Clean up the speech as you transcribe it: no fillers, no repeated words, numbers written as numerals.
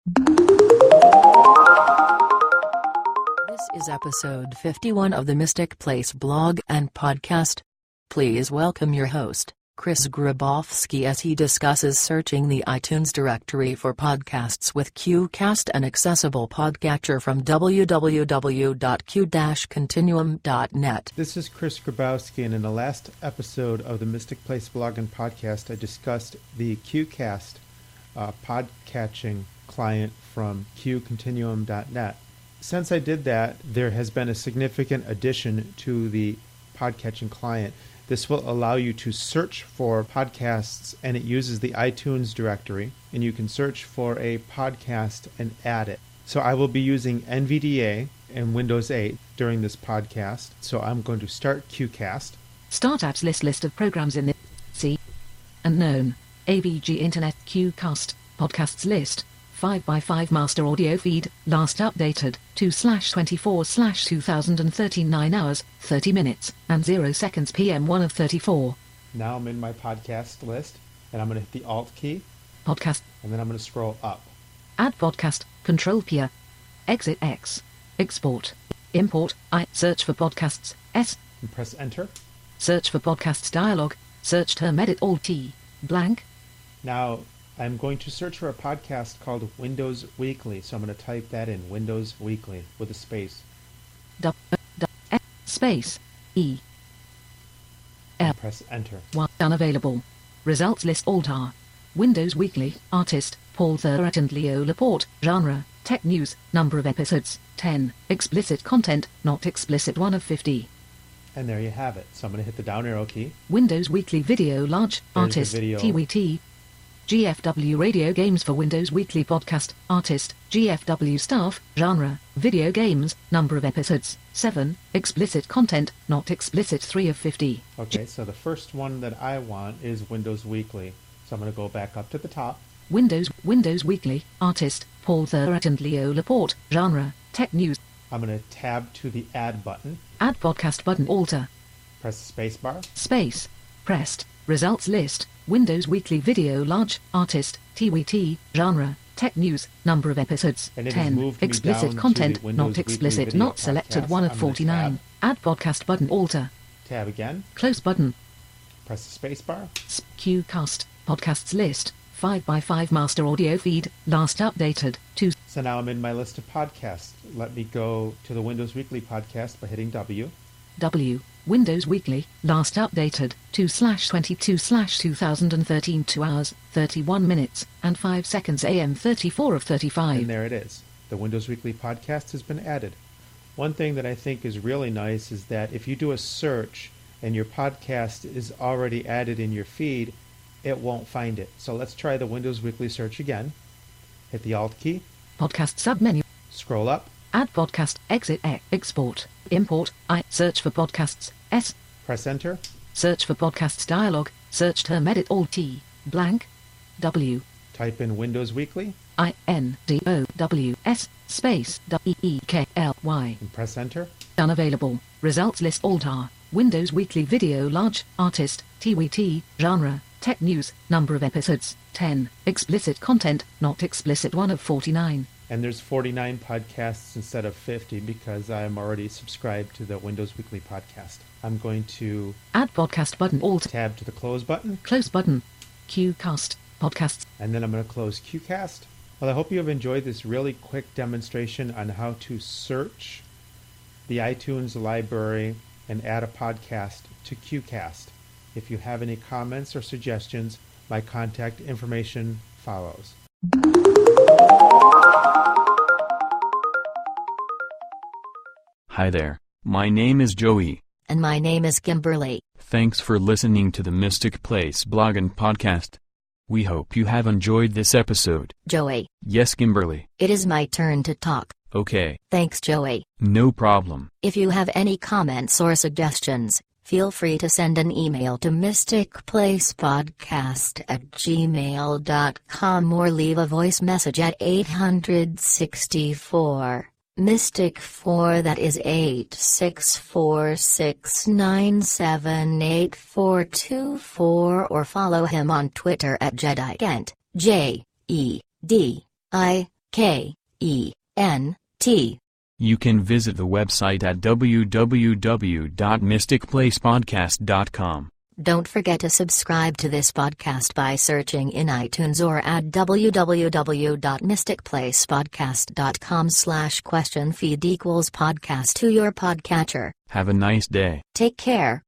This is episode 51 of the Mystic Place blog and podcast. Please welcome your host, Chris Grabowski, as he discusses searching the iTunes directory for podcasts with QCast, an accessible podcatcher from www.q-continuum.net. This is Chris Grabowski, and in the last episode of the Mystic Place blog and podcast, I discussed the QCast podcatching client from qcontinuum.net. Since I did that, there has been a significant addition to the podcatching client. This will allow you to search for podcasts, and it uses the iTunes directory, and you can search for a podcast and add it. So I will be using NVDA and Windows 8 during this podcast. So I'm going to start QCast. Start apps list of programs in the C and known AVG Internet QCast podcasts list 5x5 master audio feed, last updated 2/24/2013, 9 hours 30 minutes and 0 seconds PM 1 of 34. Now I'm in my podcast list, and I'm going to hit the Alt key, Podcast, and then I'm going to scroll up. add podcast, Control P, exit X, export, import I, search for podcasts S, And press Enter. search for podcasts dialog, search term edit Alt T, blank. Now I'm going to search for a podcast called Windows Weekly, so I'm going to type that in, Windows Weekly, with a space. Space E L And press Enter. 1 unavailable. Results list Alt R. Windows Weekly, artist, Paul Thurrott and Leo Laporte, genre, tech news, number of episodes, 10, explicit content, not explicit 1 of 50. And there you have it. So I'm going to hit the down arrow key. Windows Weekly video large, There's the artist, video. TWT. GFW radio games for Windows Weekly podcast, artist, GFW staff, genre, video games, number of episodes, 7, explicit content, not explicit 3 of 50. Okay, so the first one that I want is Windows Weekly. So I'm going to go back up to the top. Windows Weekly, artist, Paul Thurrott and Leo Laporte, genre, tech news. I'm going to tab to the Add button. Add podcast button alter. Press the space bar. Space. Pressed. Results list. Windows Weekly video large, artist, TWT, genre, tech news, number of episodes, And it has 10, moved me down explicit to content, the Windows not Weekly explicit, video not selected podcast. 1 of I'm gonna 49. Add podcast button alter. Tab again. Close button. Press the space bar. QCast, podcasts list, 5x5 master audio feed, last updated, 2. So now I'm in my list of podcasts. Let me go to the Windows Weekly podcast by hitting W. W. Windows Weekly, last updated, 2/22/2013, 2 hours, 31 minutes, and 5 seconds AM 34 of 35. And there it is. The Windows Weekly podcast has been added. One thing that I think is really nice is that if you do a search and your podcast is already added in your feed, it won't find it. So let's try the Windows Weekly search again. Hit the Alt key. Podcast submenu. Scroll up. Add podcast, exit X, export, import, I, search for podcasts, S, Press Enter. search for podcasts dialog, search term edit Alt T, blank, W, Type in Windows Weekly INDOWS, space, WEEKLY, and press Enter. unavailable, results list Alt R, Windows Weekly video large, artist, TWT, genre, tech news, number of episodes, 10, explicit content, not explicit 1 of 49. And there's 49 podcasts instead of 50 because I'm already subscribed to the Windows Weekly podcast. I'm going to Add podcast button Alt, tab to the Close button, close button, QCast, podcasts. and then I'm going to close QCast. Well, I hope you have enjoyed this really quick demonstration on how to search the iTunes library and add a podcast to QCast. If you have any comments or suggestions, my contact information follows. Hi there, my name is Joey. And my name is Kimberly. Thanks for listening to the Mystic Place blog and podcast. We hope you have enjoyed this episode. Joey, Yes, Kimberly. it is my turn to talk. Okay, Thanks, Joey. no problem. If you have any comments or suggestions, feel free to send an email to mysticplacepodcast@gmail.com or leave a voice message at 864 Mystic 4, that is 86469784424, or follow him on Twitter at JediKent, JEDI You can visit the website at www.mysticplacepodcast.com. Don't forget to subscribe to this podcast by searching in iTunes or at www.mysticplacepodcast.com/question feed equals podcast to your podcatcher. Have a nice day. Take care.